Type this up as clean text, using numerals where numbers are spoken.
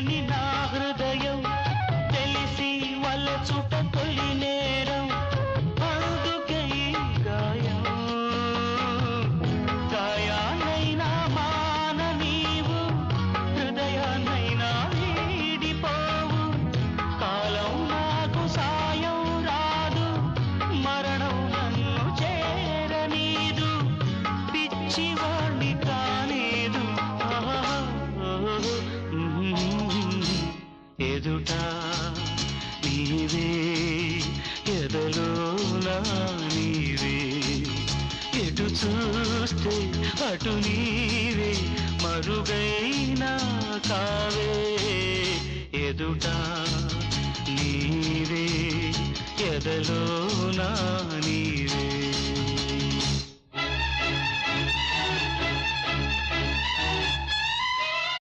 తెలియని నా హృదయం తెలిసి వలచుట తొలి నేరం అందుకై గాయం గాయాన్నైనా మాన నీవు హృదయాన్నైనా వీడిపోవు కాలం నాకు సాయం రాదు మరణం నన్ను చేరనీదు పిచ్చివాణ్ణి కానేదు ఎదుట నీవే ఎదలోనా నీవే ఎటు చూస్తే అటు నీవే మరుగైనా కావే ఎదుట నీవే ఎదలోనా